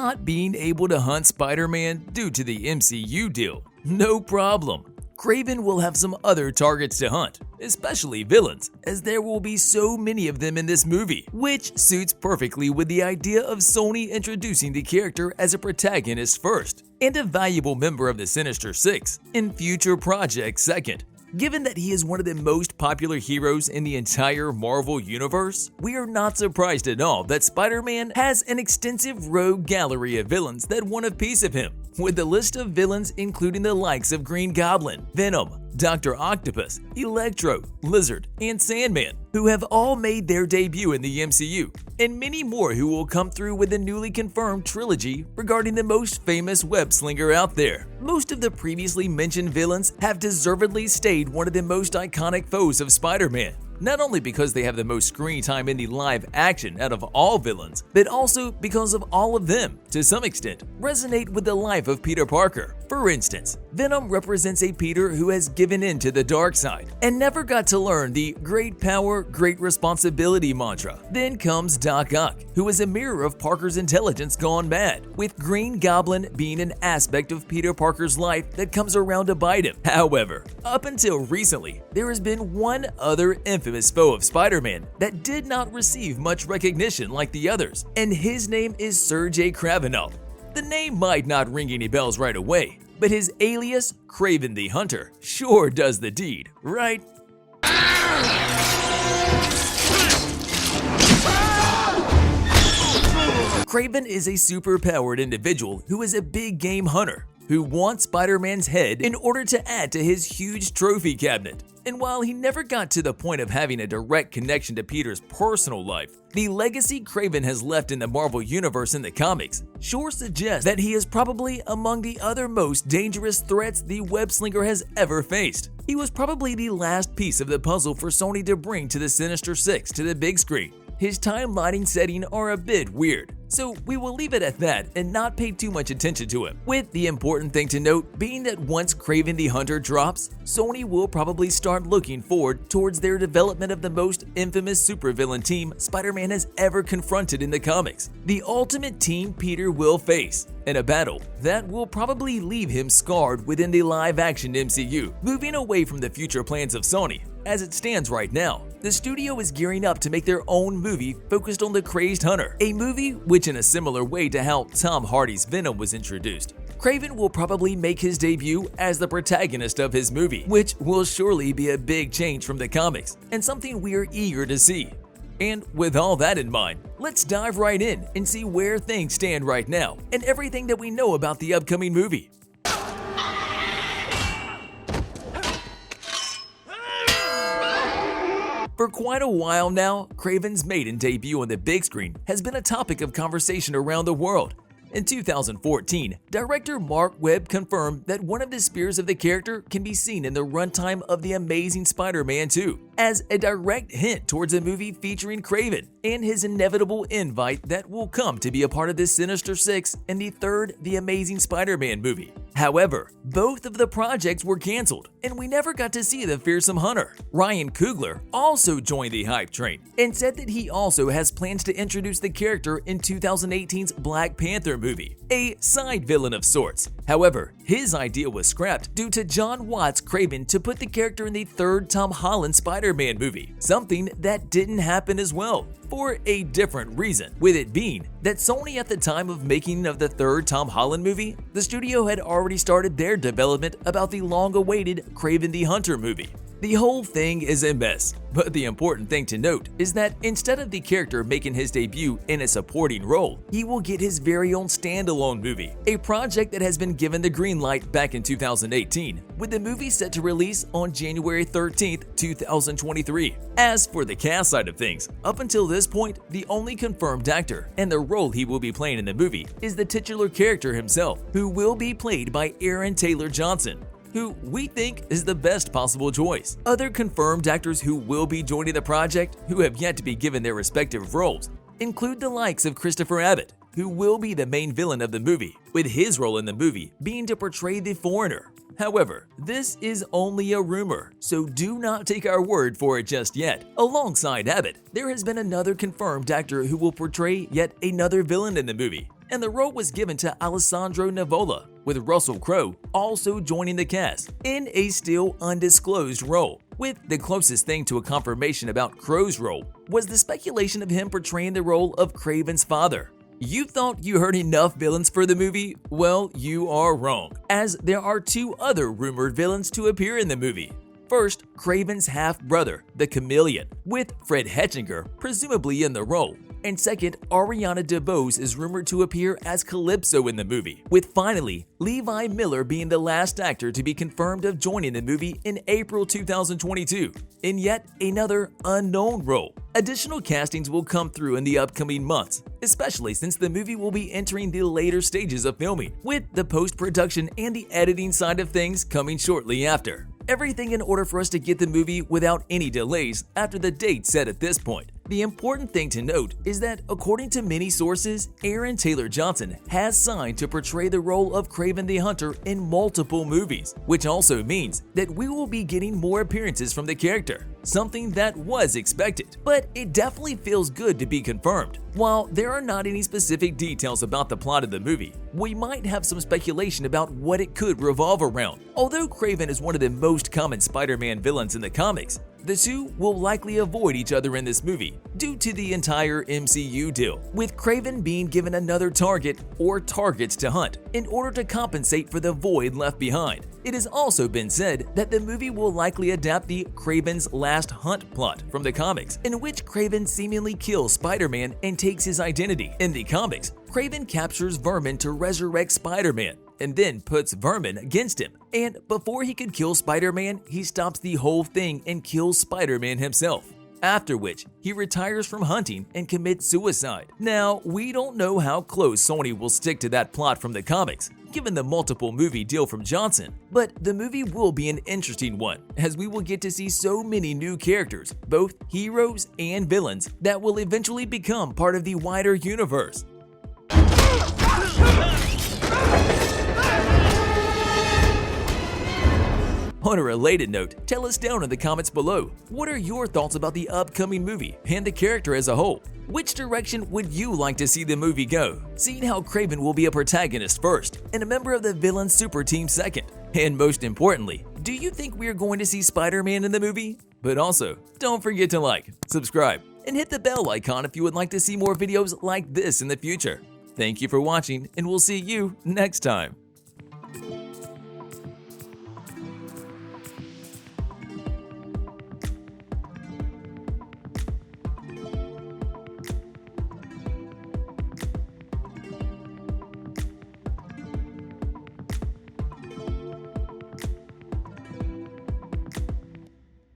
not being able to hunt Spider-Man due to the MCU deal. No problem. Kraven will have some other targets to hunt, especially villains, as there will be so many of them in this movie, which suits perfectly with the idea of Sony introducing the character as a protagonist first, and a valuable member of the Sinister Six in future projects second. Given that he is one of the most popular heroes in the entire Marvel Universe, we are not surprised at all that Spider-Man has an extensive rogue gallery of villains that want a piece of him, with the list of villains including the likes of Green Goblin, Venom, Dr. Octopus, Electro, Lizard, and Sandman, who have all made their debut in the MCU, and many more who will come through with the newly confirmed trilogy regarding the most famous web-slinger out there. Most of the previously mentioned villains have deservedly stayed one of the most iconic foes of Spider-Man, not only because they have the most screen time in the live action out of all villains, but also because of all of them, to some extent, resonate with the life of Peter Parker. For instance, Venom represents a Peter who has given in to the dark side and never got to learn the great power, great responsibility mantra. Then comes Doc Ock, who is a mirror of Parker's intelligence gone bad, with Green Goblin being an aspect of Peter Parker's life that comes around to bite him. However, up until recently, there has been one other infamous foe of Spider-Man that did not receive much recognition like the others, and his name is Sergei Kravenov. The name might not ring any bells right away, but his alias, Kraven the Hunter, sure does the deed, right? Kraven is a super-powered individual who is a big game hunter, who wants Spider-Man's head in order to add to his huge trophy cabinet. And while he never got to the point of having a direct connection to Peter's personal life, the legacy Kraven has left in the Marvel Universe in the comics sure suggests that he is probably among the other most dangerous threats the web-slinger has ever faced. He was probably the last piece of the puzzle for Sony to bring to the Sinister Six to the big screen. His timelining setting are a bit weird, so we will leave it at that and not pay too much attention to him. With the important thing to note being that once Kraven the Hunter drops, Sony will probably start looking forward towards their development of the most infamous supervillain team Spider-Man has ever confronted in the comics, the ultimate team Peter will face, in a battle that will probably leave him scarred within the live-action MCU. Moving away from the future plans of Sony, as it stands right now, the studio is gearing up to make their own movie focused on the Crazed Hunter, a movie which, in a similar way to how Tom Hardy's Venom was introduced, Kraven will probably make his debut as the protagonist of his movie, which will surely be a big change from the comics and something we're eager to see. And with all that in mind, let's dive right in and see where things stand right now and everything that we know about the upcoming movie. For quite a while now, Kraven's maiden debut on the big screen has been a topic of conversation around the world. In 2014, director Mark Webb confirmed that one of the spears of the character can be seen in the runtime of The Amazing Spider-Man 2, as a direct hint towards a movie featuring Kraven and his inevitable invite that will come to be a part of the Sinister Six in the third The Amazing Spider-Man movie. However, both of the projects were canceled, and we never got to see the fearsome hunter. Ryan Coogler also joined the hype train and said that he also has plans to introduce the character in 2018's Black Panther movie, a side villain of sorts. However, his idea was scrapped due to John Watts craving to put the character in the third Tom Holland Spider-Man movie, something that didn't happen as well, for a different reason, with it being that Sony at the time of making of the third Tom Holland movie, the studio had already started their development about the long-awaited Kraven the Hunter movie. The whole thing is a mess, but the important thing to note is that instead of the character making his debut in a supporting role, he will get his very own standalone movie, a project that has been given the green light back in 2018, with the movie set to release on January 13th, 2023. As for the cast side of things, up until this point, the only confirmed actor and the role he will be playing in the movie is the titular character himself, who will be played by Aaron Taylor Johnson, who we think is the best possible choice. Other confirmed actors who will be joining the project, who have yet to be given their respective roles, include the likes of Christopher Abbott, who will be the main villain of the movie, with his role in the movie being to portray the Foreigner. However, this is only a rumor, so do not take our word for it just yet. Alongside Abbott, there has been another confirmed actor who will portray yet another villain in the movie, and the role was given to Alessandro Nivola, with Russell Crowe also joining the cast in a still undisclosed role. With the closest thing to a confirmation about Crowe's role was the speculation of him portraying the role of Kraven's father. You thought you heard enough villains for the movie? Well, you are wrong, as there are two other rumored villains to appear in the movie. First, Kraven's half-brother, the Chameleon, with Fred Hettinger presumably in the role. And second, Ariana DeBose is rumored to appear as Calypso in the movie, with finally Levi Miller being the last actor to be confirmed of joining the movie in April 2022, in yet another unknown role. Additional castings will come through in the upcoming months, especially since the movie will be entering the later stages of filming, with the post-production and the editing side of things coming shortly after. Everything in order for us to get the movie without any delays after the date set at this point. The important thing to note is that, according to many sources, Aaron Taylor Johnson has signed to portray the role of Kraven the Hunter in multiple movies, which also means that we will be getting more appearances from the character, something that was expected, but it definitely feels good to be confirmed. While there are not any specific details about the plot of the movie, we might have some speculation about what it could revolve around. Although Kraven is one of the most common Spider-Man villains in the comics, the two will likely avoid each other in this movie due to the entire MCU deal, with Kraven being given another target or targets to hunt in order to compensate for the void left behind. It has also been said that the movie will likely adapt the Kraven's Last Hunt plot from the comics, in which Kraven seemingly kills Spider-Man and takes his identity. In the comics, Kraven captures Vermin to resurrect Spider-Man, and then puts Vermin against him. And before he could kill Spider-Man, he stops the whole thing and kills Spider-Man himself. After which, he retires from hunting and commits suicide. Now, we don't know how close Sony will stick to that plot from the comics, given the multiple movie deal from Johnson, but the movie will be an interesting one, as we will get to see so many new characters, both heroes and villains, that will eventually become part of the wider universe. On a related note, tell us down in the comments below, what are your thoughts about the upcoming movie and the character as a whole? Which direction would you like to see the movie go? Seeing how Kraven will be a protagonist first and a member of the villain super team second? And most importantly, do you think we are going to see Spider-Man in the movie? But also, don't forget to like, subscribe, and hit the bell icon if you would like to see more videos like this in the future. Thank you for watching, and we'll see you next time.